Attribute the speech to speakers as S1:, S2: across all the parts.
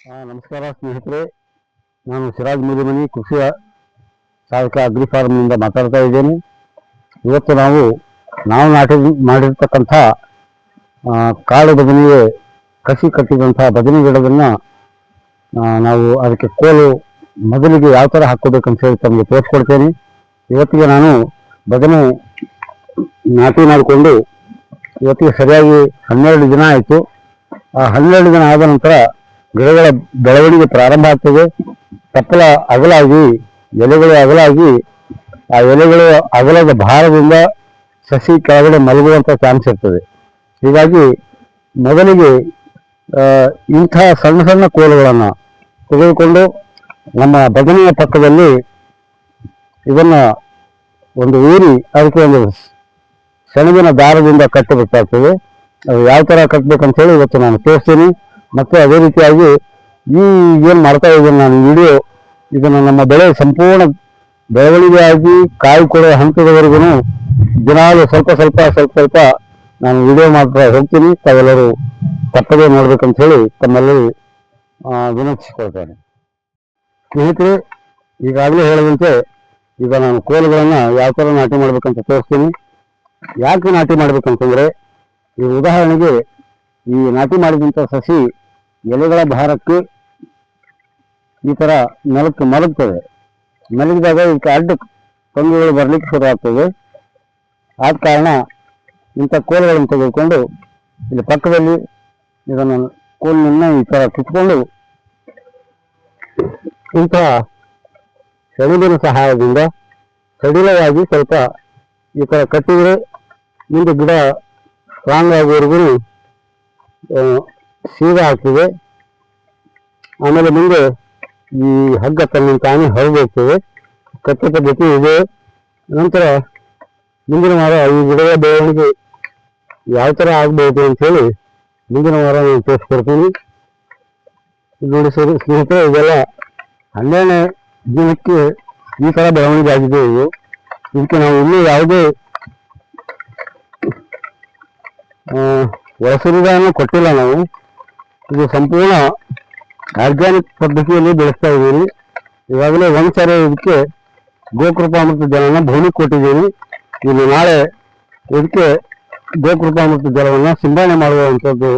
S1: ನಮಸ್ಕಾರ ಸ್ನೇಹಿತರೆ, ನಾನು ಸಿರಾಜ್ ಮುದಿಮನಿ ಕೃಷಿ ಸಹಾಯಕ ಅಗ್ರಿ ಫಾರ್ಮ್ನಿಂದ ಮಾತಾಡ್ತಾ ಇದ್ದೇನೆ. ಇವತ್ತು ನಾವು ನಾಟಿ ಮಾಡಿರ್ತಕ್ಕಂಥ ಕಾಳು ಬದನೆಗೆ ಕಸಿ ಕಟ್ಟಿದಂಥ ಬದನೆ ಗಿಡವನ್ನು ನಾವು ಅದಕ್ಕೆ ಕೋಲು ಮೊದಲಿಗೆ ಯಾವ ಥರ ಹಾಕ್ಕೋಬೇಕಂತ ಹೇಳಿ ತಮಗೆ ತೋರಿಸ್ಕೊಡ್ತೇನೆ. ಇವತ್ತಿಗೆ ನಾನು ಬದನೆ ನಾಟಿ ಮಾಡಿಕೊಂಡು ಇವತ್ತಿಗೆ ಸರಿಯಾಗಿ 12 ದಿನ ಆಯಿತು. ಆ 12 ದಿನ ಆದ ನಂತರ ಗಿಡಗಳ ಬೆಳವಣಿಗೆ ಪ್ರಾರಂಭ ಆಗ್ತದೆ. ತಪ್ಪಲ ಅಗಲಾಗಿ ಎಲೆಗಳು ಅಗಲಾಗಿ ಆ ಎಲೆಗಳು ಅಗಲದ ಭಾರದಿಂದ ಸಸಿ ಕೆಳಗಡೆ ಮಲಗುವಂಥ ಚಾನ್ಸ್ ಇರ್ತದೆ. ಹೀಗಾಗಿ ಮೊದಲಿಗೆ ಇಂಥ ಸಣ್ಣ ಸಣ್ಣ ಕೋಲುಗಳನ್ನು ತೆಗೆದುಕೊಂಡು ನಮ್ಮ ಬದನೆಯ ಪಕ್ಕದಲ್ಲಿ ಇದನ್ನು ಒಂದು ಊರಿ ಅದಕ್ಕೆ ಒಂದು ಸೆಣಬಿನ ದಾರದಿಂದ ಕಟ್ಟಬೇಕಾಗ್ತದೆ. ಅದು ಯಾವ ಥರ ಕಟ್ಟಬೇಕಂತ ಹೇಳಿ ಇವತ್ತು ನಾನು ತೋರಿಸ್ತೀನಿ. ಮತ್ತು ಅದೇ ರೀತಿಯಾಗಿ ಏನು ಮಾಡ್ತಾ ಇದ್ದೀನಿ ನಾನು ವಿಡಿಯೋ, ಇದನ್ನು ನಮ್ಮ ಬೆಳೆ ಸಂಪೂರ್ಣ ಬೆಳವಣಿಗೆಯಾಗಿ ಕಾಯಿ ಕೊಡುವ ಹಂತದವರೆಗೂ ದಿನಾಲು ಸ್ವಲ್ಪ ಸ್ವಲ್ಪ ಸ್ವಲ್ಪ ಸ್ವಲ್ಪ ನಾನು ವಿಡಿಯೋ ಮಾಡ್ತಾ ಹೋಗ್ತೀನಿ. ತಾವೆಲ್ಲರೂ ತಪ್ಪದೇ ನೋಡ್ಬೇಕಂತ ಹೇಳಿ ತಮ್ಮೆಲ್ಲರೂ ವಿನಂತಿಸಿಕೊಳ್ತೇನೆ. ಸ್ನೇಹಿತರೆ, ಈಗಾಗಲೇ ಹೇಳಿದಂತೆ ಈಗ ನಾನು ಕೋಲುಗಳನ್ನು ಯಾವ ಥರ ನಾಟಿ ಮಾಡ್ಬೇಕಂತ ತೋರಿಸ್ತೀನಿ. ಯಾಕೆ ನಾಟಿ ಮಾಡ್ಬೇಕಂತಂದರೆ, ಈ ಉದಾಹರಣೆಗೆ ಈ ನಾಟಿ ಮಾಡಿದಂಥ ಸಸಿ ಎಲೆಗಳ ಭಾರಕ್ಕೆ ಈ ಥರ ನೆಲಕ್ಕೆ ಮಲಗ್ತದೆ. ಮಲಗಿದಾಗ ಇದಕ್ಕೆ ಅಡ್ಡ ಕೊಂಬೆಗಳು ಬರಲಿಕ್ಕೆ ಶುರು ಆಗ್ತದೆ. ಆದ ಕಾರಣ ಇಂಥ ಕೋಲುಗಳನ್ನು ತೆಗೆದುಕೊಂಡು ಇಲ್ಲಿ ಪಕ್ಕದಲ್ಲಿ ಇದನ್ನು ಕೋಲಿನ ಈ ಥರ ಕಿತ್ಕೊಂಡು ಇಂಥ ಸೆಣಬಿನ ಸಹಾಯದಿಂದ ಸಡಿಲವಾಗಿ ಸ್ವಲ್ಪ ಈ ಥರ ಕಟ್ಟಿದರೆ ಮುಂದೆ ಗಿಡ ಸ್ಟ್ರಾಂಗ್ ಆಗುವವರೆಗೂ ಸೀದಾ ಆಗ್ತದೆ. ಆಮೇಲೆ ಮುಂದೆ ಈ ಹಗ್ಗ ತನ್ನ ತಾನೇ ಹೊರಗೋಗ್ತದೆ. ಕಟ್ಟೆ ಪದ್ಧತಿ ಇದೆ. ನಂತರ ಮುಂದಿನ ವಾರ ಈ ಗಿಡದ ಬೆಳವಣಿಗೆ ಯಾವ ಥರ ಆಗ್ಬೋದು ಅಂಥೇಳಿ ಮುಂದಿನ ವಾರ ನಾನು ತೋರಿಸ್ಕೊಡ್ತೀನಿ. ನೋಡಿ ಸ್ನೇಹಿತರೆ, ಇದೆಲ್ಲ 12ನೇ ದಿನಕ್ಕೆ ಈ ಥರ ಬೆಳವಣಿಗೆ ಆಗಿದೆ. ಇದಕ್ಕೆ ನಾವು ಇನ್ನೂ ಯಾವುದೇ ಒಳಸುರಿಗಳನ್ನು ಕೊಟ್ಟಿಲ್ಲ. ನಾವು ಇದು ಸಂಪೂರ್ಣ ಆರ್ಗ್ಯಾನಿಕ್ ಪದ್ಧತಿಯಲ್ಲಿ ಬೆಳೆಸ್ತಾ ಇದ್ದೀನಿ. ಈಗಾಗಲೇ ಒಂದ್ಸಾರಿ ಇದಕ್ಕೆ ಗೋಕೃಪಾಮೃತ ಜಲವನ್ನು ಭೂಮಿ ಕೊಟ್ಟಿದ್ದೀನಿ. ಇನ್ನು ನಾಳೆ ಇದಕ್ಕೆ ಗೋಕೃಪಾಮೃತ ಜಲವನ್ನು ಸಿಂಪಡಣೆ ಮಾಡುವಂಥದ್ದು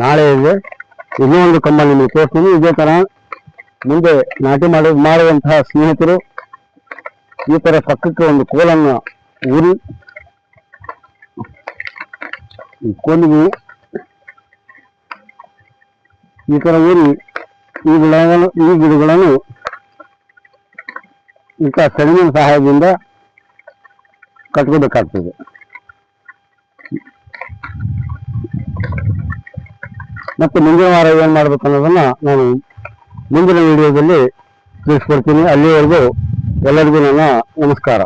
S1: ನಾಳೆ ಇದೆ. ಇನ್ನೂ ಒಂದು ಕಂಬ ನಿಮಗೆ ತೋರಿಸ್ತೀನಿ. ಇದೇ ಥರ ಮುಂದೆ ನಾಟಿ ಮಾಡುವಂತಹ ಸ್ನೇಹಿತರು ಈ ಥರ ಪಕ್ಕಕ್ಕೆ ಒಂದು ಕೋಲನ್ನು ಊರಿ ಈ ಕೋಲಿಗೆ ಈ ಥರ ಊರಿ ಈ ಗಿಡಗಳನ್ನು ಇಂಥ ಸೆಣಬಿನ ಸಹಾಯದಿಂದ ಕಟ್ಕೋಬೇಕಾಗ್ತದೆ. ಮತ್ತೆ ಮುಂದಿನ ವಾರ ಏನು ಮಾಡ್ಬೇಕು ಅನ್ನೋದನ್ನ ನಾನು ಮುಂದಿನ ವಿಡಿಯೋದಲ್ಲಿ ತಿಳಿಸ್ಕೊಡ್ತೀನಿ. ಅಲ್ಲಿವರೆಗೂ ಎಲ್ಲರಿಗೂ ನನ್ನ ನಮಸ್ಕಾರ.